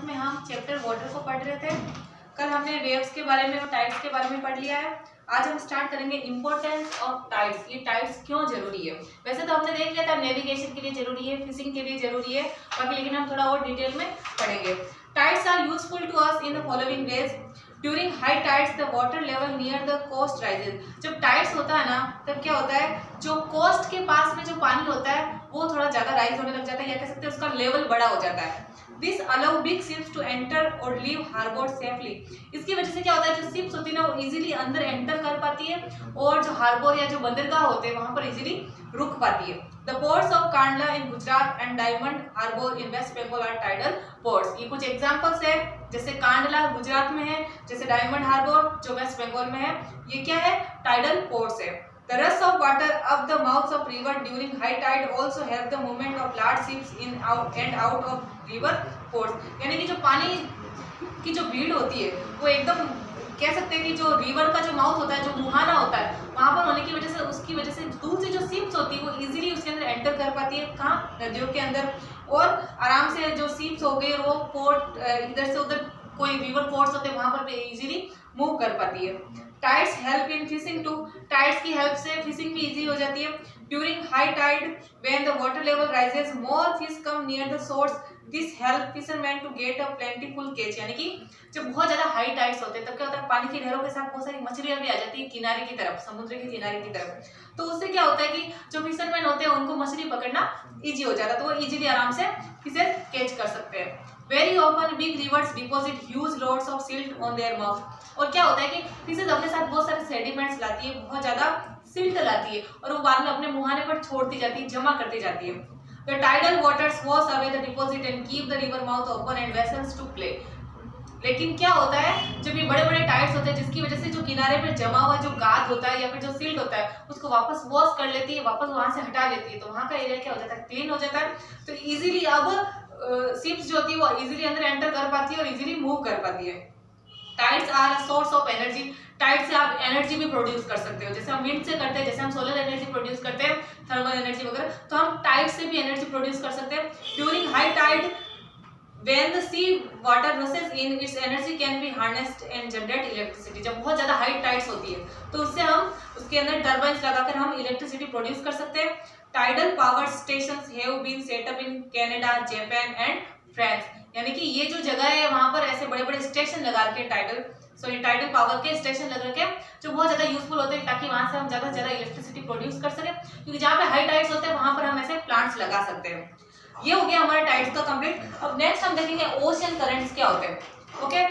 11th में हम chapter water को पढ़ रहे थे। कल हमने वेव्स के बारे में और टाइड्स के बारे में पढ़ लिया है। आज हम स्टार्ट करेंगे इंपॉर्टेंस ऑफ टाइड्स। ये टाइड्स क्यों जरूरी है। वैसे तो हमने देख लिया था नेविगेशन के लिए जरूरी है, फिशिंग के लिए जरूरी है बाकी, लेकिन हम थोड़ा और डिटेल में पढ़ेंगे। Tides are useful to us in the following ways. During high tides the water level near the coast rises. जब टाइड्स होता है ना तब क्या होता है, जो कोस्ट के पास में जो पानी होता है वो थोड़ा ज्यादा राइज होने लग जाता है, या कह सकते हैं उसका लेवल बड़ा हो जाता है। This allow big ships to enter और लीव हार्बर सेफली। इसकी वजह से क्या होता है, जो शिप्स होती है ना वो इजीली अंदर एंटर कर पाती है और जो हार्बर या जो बंदरगाह होते हैं वहां पर इजीली रुक पाती है। The ports of Kandla in Gujarat and Diamond Harbour in West Bengal are tidal ports. ये कुछ एग्जांपल्स है, जैसे कांडला गुजरात में है, जैसे डायमंड हार्बर जो वेस्ट बंगाल में है, ये क्या है, टाइडल पोर्ट्स है। The rush of water up the mouths of river during high tide also help the movement of large ships in and out of river ports। यानी कि जो पानी की जो भीड़ होती है वो एकदम कह सकते हैं कि जो रिवर का जो माउथ होता है, जो मुहाना होता है, वहां पर होने की वजह से उसकी वजह से दूर से जो शिप्स होती है वो इजीली उसके अंदर एंटर कर पाती है। कहाँ, नदियों के अंदर, और आराम से जो शिप्स हो गई वो पोर्ट इधर से उधर कोई रिवर पोर्ट्स होते हैं वहां पर इजीली मूव कर पाती है। Tides help in fishing too. Tides की हेल्प से फिशिंग भी इजी हो जाती है। During high tide when the water level rises more fish come near the source. This help fisherman to get a plentiful catch. यानी कि जब बहुत ज्यादा हाई टाइड्स होते हैं तब क्या होता है, पानी की लहरों के साथ बहुत सारी मछलियां भी आ जाती है किनारे की तरफ, समुद्र के किनारे की तरफ। तो उससे क्या होता है कि जो फिशरमैन होते हैं उनको मछली पकड़ना इजी हो जाता है, तो वो इजीली आराम से फिशेस कैच कर सकते हैं। Very often big reverse deposit huge loads of silt on their mouth. और क्या होता है कि फिशेस अपने साथ बहुत सारे सेडिमेंट्स लाती है, बहुत ज्यादा सिल्ट लाती है और वो बाद में अपने मुहाने पर छोड़ती जाती है, जमा करती जाती है। The tidal waters wash away the deposit and keep the river mouth open and vessels to play। लेकिन क्या होता है, जब ये बड़े बड़े टाइड्स होते हैं जिसकी वजह से जो किनारे पे जमा हुआ जो गाद होता है या फिर जो सिल्ट होता है उसको वापस वॉश कर लेती है, वापस वहां से हटा लेती है, तो वहां का एरिया क्या हो जाता है, क्लीन हो जाता है। तो इजीली अब शिप्स जो होती है वो इजीली अंदर एंटर कर पाती है और इजीली मूव कर पाती है। Tides are a source of energy. Tide से आप एनर्जी भी प्रोड्यूस कर सकते हो, जैसे हम विंड से करते हैं, जैसे हम सोलर एनर्जी प्रोड्यूस करते हैं, थर्मल एनर्जी वगैरह, तो हम टाइड से भी एनर्जी प्रोड्यूस कर सकते हैं। During high tide when the sea water rushes in, its energy can be harnessed and generate electricity। जब बहुत ज्यादा हाई टाइड्स होती है तो उससे हम उसके अंदर टर्बाइन्स लगाकर हम इलेक्ट्रिसिटी प्रोड्यूस कर सकते हैं। Tidal power stations have been set up in Canada, Japan and France. यानी कि ये जो जगह है वहां पर ऐसे बड़े बड़े स्टेशन लगा के टाइडल पावर के स्टेशन लगा के जो बहुत ज्यादा यूजफुल होते हैं ताकि वहां से हम ज्यादा से ज्यादा इलेक्ट्रिसिटी प्रोड्यूस कर सकें, क्योंकि जहाँ पे हाई टाइड्स होते हैं वहां पर हम ऐसे प्लांट्स लगा सकते हैं। ये हो गया हमारा टाइड्स का कंप्लीट। अब नेक्स्ट हम देखेंगे ओशियन करंट्स क्या होते हैं। Okay,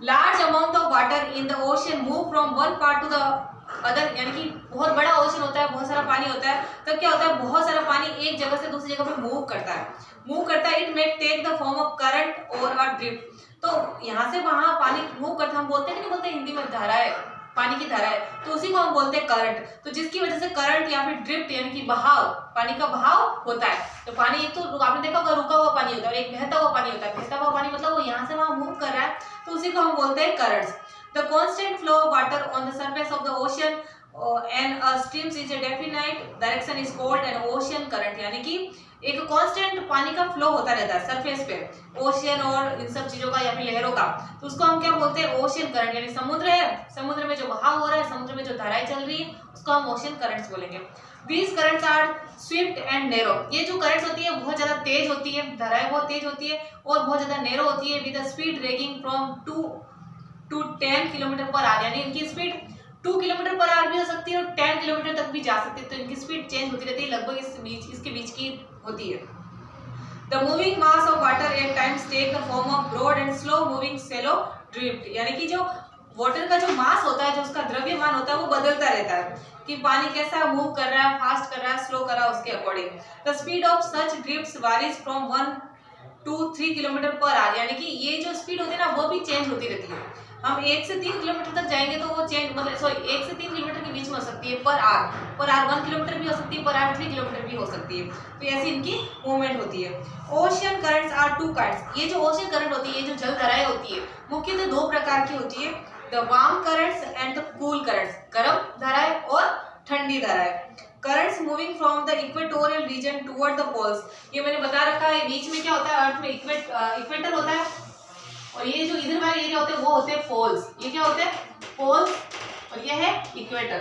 large amount of water in the ocean move from one part two the other. यानी कि बहुत बड़ा ओशन होता है, बहुत सारा पानी होता है, तब क्या होता है, बहुत सारा पानी एक जगह से दूसरी जगह पे मूव करता है। It may take the form of current और अ ड्रिफ्ट। तो यहाँ से वहां पानी मूव करता है, हम बोलते हैं कि नहीं बोलते हिंदी में, धारा है, पानी की धारा है, तो उसी को हम बोलते हैं करंट। तो जिसकी वजह से करंट या फिर ड्रिफ्ट यानी कि बहाव, पानी का बहाव होता है। तो पानी एक तो आपने देखा होगा रुका हुआ पानी होता है और एक बहता हुआ पानी होता है। बहता हुआ पानी मतलब वो यहाँ से वहां मूव कर रहा है, तो उसी को हम बोलते हैं currents. The constant flow of water on the surface of the ocean and streams is a definite direction is called an ocean current. यानी कि एक कांस्टेंट पानी का फ्लो होता रहता है सरफेस पे, ओशियन और इन सब चीजों का या फिर लहरों का, तो उसको हम क्या बोलते हैं, ओशियन करंट। यानी समुद्र है, समुद्र में जो बहाव हो रहा है, समुद्र में जो धाराएं चल रही है उसको हम ओशियन करंट्स बोलेंगे। These currents are swift and narrow। ये जो करंट्स होती है बहुत ज्यादा तेज होती है, धाराएं बहुत तेज होती है और बहुत ज्यादा नैरो होती है। With speed ranging from 2 to 10 kilometre per hour. यानी इनकी स्पीड 2 किलोमीटर पर आवर भी हो सकती है और 10 किलोमीटर तक भी जा सकती है, तो इनकी स्पीड चेंज होती रहती है, लगभग इसके बीच की होती है। The moving mass of water at times take the form of broad and slow moving shallow drift। यानी कि जो वाटर का जो मास होता है, जो उसका द्रव्यमान होता है वो बदलता रहता है कि पानी कैसा मूव कर रहा है, फास्ट कर रहा है, स्लो कर रहा है, उसके according. The speed of such drifts varies from 1 to 3 kilometre per hour. यानी कि ये जो स्पीड होती है ना वो भी चेंज होती रहती है। हम 1 से 3 किलोमीटर तक जाएंगे तो वो चेंज, मतलब सॉरी 1 से 3 किलोमीटर के बीच में हो सकती है पर आवर 1 किलोमीटर भी हो सकती है, पर आवर 3 किलोमीटर भी हो सकती है। तो ऐसी इनकी मूवमेंट होती है। Ocean currents are 2 kinds. ये जो ओशियन करंट होती है, ये जो जल धाराएं होती है, मुख्यतः 2 प्रकार की होती है, the warm currents and the cool currents. गर्म धाराएं और ठंडी धाराएं। Currents moving from the equatorial region toward the poles. ये मैंने बता रखा है, बीच में क्या होता है, अर्थ में इक्वेटर होता है और ये जो इधर वाले एरिया होते हैं वो होते हैं पोल्स। ये क्या होते हैं? पोल्स। और ये है इक्वेटर।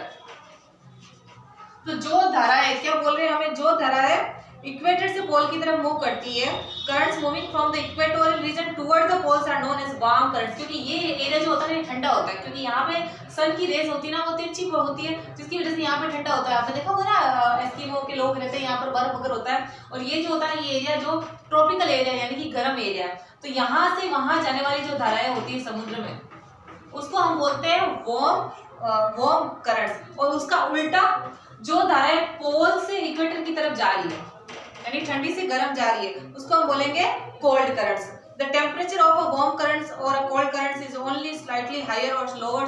तो जो धारा है, क्या बोल रहे हैं हमें, जो धारा है इक्वेटर से पोल की तरफ मूव करती है, currents moving from the equatorial region toward the poles are known as warm currents. क्योंकि ये एरिया जो होता है ठंडा होता है, क्योंकि यहाँ पे सन की रेज होती है ना, वो तिरछी होती है, जिसकी वजह से यहाँ पे ठंडा होता है। आपने देखा होगा ना, एस्किमो के लोग रहते हैं यहाँ पर, बर्फ वगैरह होता है। और ये जो होता है ये एरिया जो ट्रॉपिकल एरिया यानी कि गर्म एरिया है, तो यहाँ से वहां जाने वाली जो धाराएं होती है समुद्र में, उसको हम बोलते हैं वार्म करंट्स। और उसका उल्टा जो धाराएं पोल से इक्वेटर की तरफ जा रही है, यानी ठंडी से गर्म जा रही है, उसको हम बोलेंगे cold currents. The temperature of a warm currents और a cold currents is only slightly higher और lower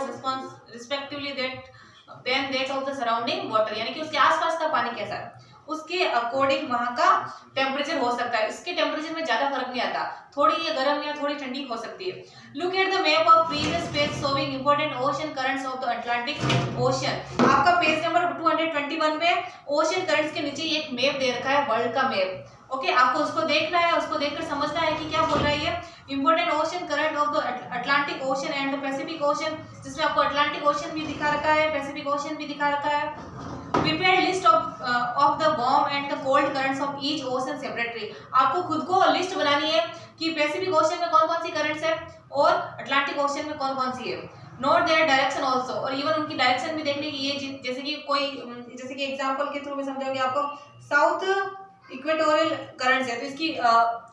respectively than that of the surrounding water. यानी कि उसके आसपास का पानी कैसा है उसके अकॉर्डिंग वहां का टेम्परेचर हो सकता है। इसके टेम्परेचर में ज्यादा फर्क नहीं आता, थोड़ी ये गर्म या थोड़ी ठंडी हो सकती है। Look at the map of previous page showing important ocean currents of the Atlantic ocean. आपका पेज नंबर 221 पे ओशन करंट्स के नीचे एक मैप दे रखा है, वर्ल्ड का मैप। ओके, आपको उसको देखना है, उसको देखकर समझना है कि क्या बोल रहा है ये। Important ocean current of the Atlantic ocean and the Pacific ocean, जिसमें आपको अटलांटिक ओशन भी दिखा रखा है, पैसिफिक ओशन भी दिखा रखा है। Prepare list of the warm and the cold currents of each ocean separately। आपको खुद को लिस्ट बनानी है कि पैसिफिक ओशन में कौन कौन सी करंट्स है और अटलांटिक ओशन में कौन कौन सी है। नोट देयर डायरेक्शन ऑल्सो, और इवन उनकी डायरेक्शन भी देखने की। ये जैसे कि जैसे कि एग्जांपल के थ्रू में समझाऊंगी आपको। साउथ इक्वेटोरियल करंट्स है, तो इसकी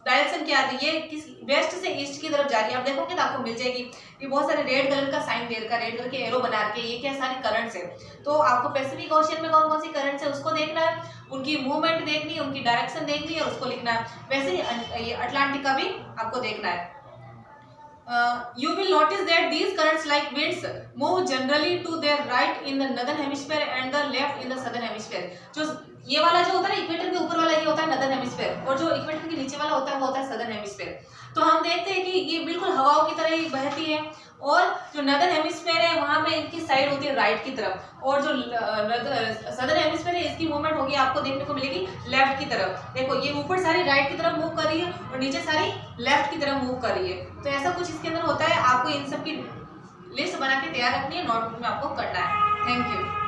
डायरेक्शन क्या आती है, किस वेस्ट से ईस्ट की तरफ जा रही है। आप देखोगे तो आपको मिल जाएगी। ये बहुत सारे रेड कलर का साइन दे रखा है, रेड कलर के एरो बना के, ये क्या सारी करंट्स है। तो आपको पैसिफिक ओशन में कौन कौन सी करंट्स है उसको देखना है, उनकी मूवमेंट देखनी है, उनकी डायरेक्शन देखनी है और उसको लिखना है। वैसे ही अटलांटिक का भी आपको देखना है। You will notice that these currents like winds move generally to their right in the northern hemisphere and the left in the southern hemisphere। जो ये वाला जो होता है ना इक्वेटर के ऊपर वाला, ये होता है नदर्न हेमिस्फीयर, और जो इक्वेटर के नीचे वाला होता है वो होता है सदर्न हेमिस्फीयर। तो हम देखते हैं कि ये बिल्कुल हवाओं की तरह ही बहती है, और जो नदर्न हेमिस्फीयर है वहां पे इनकी साइड होती है राइट की तरफ, और जो सदर्न हेमिस्फीयर है इसकी मूवमेंट होगी आपको देखने को मिलेगी लेफ्ट की तरफ। देखो ये ऊपर सारी राइट की तरफ मूव कर रही है और नीचे सारी लेफ्ट की तरफ मूव कर रही है। तो ऐसा कुछ इसके अंदर होता है, आपको इन सब की लिस्ट बना के तैयार रखनी है, नोटबुक में आपको करना है। Thank you.